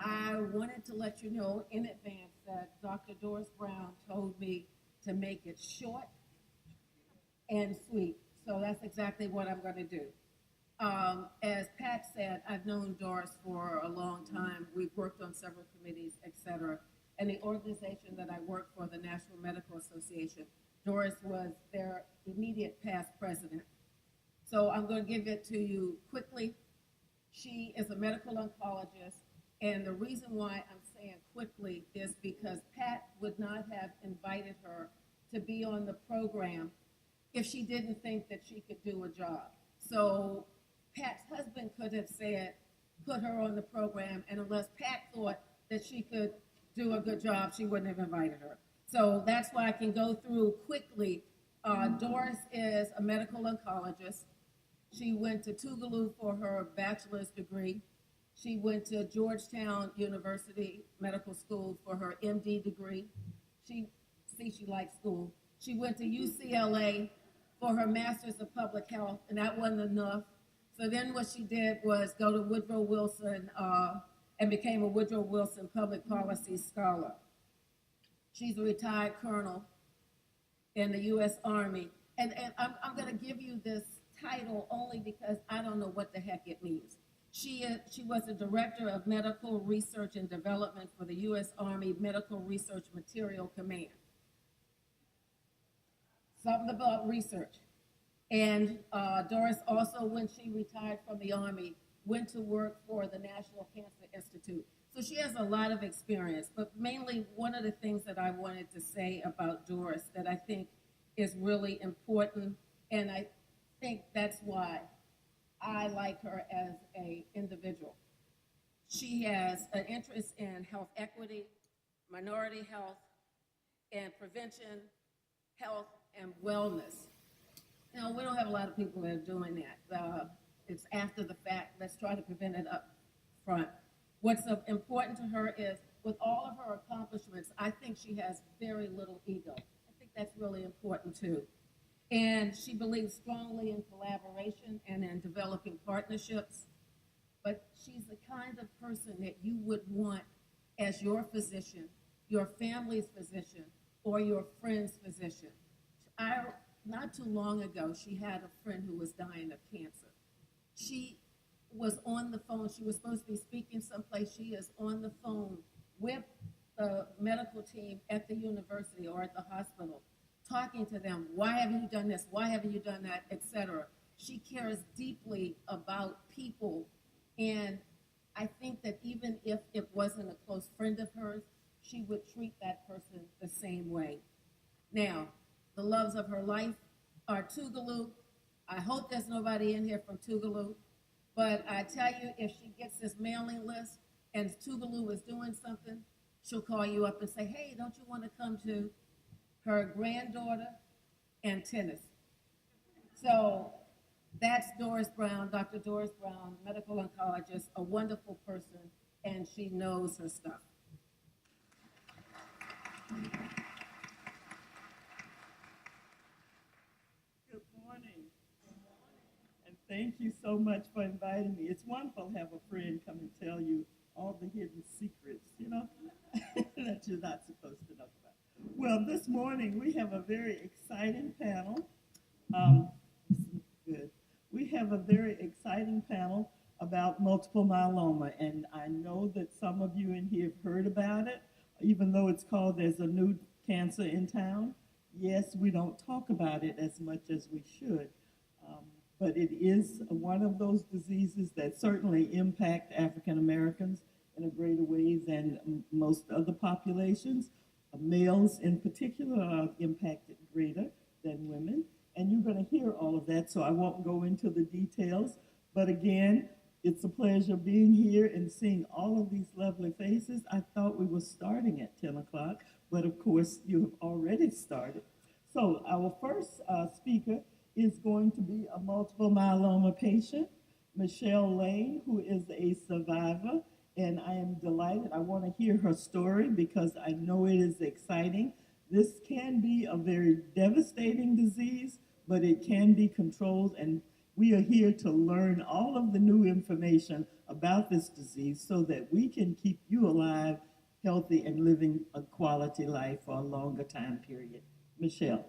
I wanted to let you know in advance that Dr. Doris Browne told me to make it short and sweet. So that's exactly what I'm going to do. As Pat said, I've known Doris for a long time. We've worked on several committees, et cetera. And the organization that I work for, the National Medical Association, Doris was their immediate past president. So I'm going to give it to you quickly. She is a medical oncologist, and the reason why I'm saying quickly is because Pat would not have invited her to be on the program if she didn't think that she could do a job. So Pat's husband could have said, put her on the program, and unless Pat thought that she could do a good job, she wouldn't have invited her. So that's why I can go through quickly. Doris is a medical oncologist. She went to Tougaloo for her bachelor's degree. She went to Georgetown University Medical School for her MD degree. She likes school. She went to UCLA for her master's of public health, and that wasn't enough. So then what she did was go to Woodrow Wilson and became a Woodrow Wilson public policy scholar. She's a retired colonel in the U.S. Army. And I'm going to give you this title only because I don't know what the heck it means. She was the Director of Medical Research and Development for the U.S. Army Medical Research Material Command. Something about research. And Doris also, when she retired from the Army, went to work for the National Cancer Institute. So she has a lot of experience, but mainly one of the things that I wanted to say about Doris that I think is really important, and I think that's why I like her as an individual. She has an interest in health equity, minority health, and prevention, health, and wellness. You know, we don't have a lot of people that are doing that. It's after the fact. Let's try to prevent it up front. What's important to her is, with all of her accomplishments, I think she has very little ego. I think that's really important too. And she believes strongly in collaboration and in developing partnerships. But she's the kind of person that you would want as your physician, your family's physician, or your friend's physician. Not too long ago, she had a friend who was dying of cancer. She was on the phone. She was supposed to be speaking someplace. She is on the phone with the medical team at the university or at the hospital, talking to them. Why haven't you done this? Why haven't you done that? Etc. She cares deeply about people, and I think that even if it wasn't a close friend of hers, she would treat that person the same way. Now, the loves of her life are Tougaloo. I hope there's nobody in here from Tougaloo, but I tell you, if she gets this mailing list and Tougaloo is doing something, she'll call you up and say, hey, don't you want to come to her granddaughter and tennis? So that's Doris Browne, Dr. Doris Browne, medical oncologist, a wonderful person, and she knows her stuff. Good morning. And thank you so much for inviting me. It's wonderful to have a friend come and tell you all the hidden secrets, you know, that you're not supposed to know about. Well, this morning we have a very exciting panel. Good. We have a very exciting panel about multiple myeloma, and I know that some of you in here have heard about it, even though it's called There's a New Cancer in Town. Yes, we don't talk about it as much as we should, but it is one of those diseases that certainly impact African Americans in a greater way than most other populations. Males in particular are impacted greater than women, and you're going to hear all of that, so I won't go into the details. But again, it's a pleasure being here and seeing all of these lovely faces. I thought we were starting at 10 o'clock, but of course you have already started. So our first speaker is going to be a multiple myeloma patient, Michelle Lane, who is a survivor, and I am delighted. I want to hear her story because I know it is exciting. This can be a very devastating disease, but it can be controlled, and We are here to learn all of the new information about this disease so that we can keep you alive, healthy, and living a quality life for a longer time period. Michelle.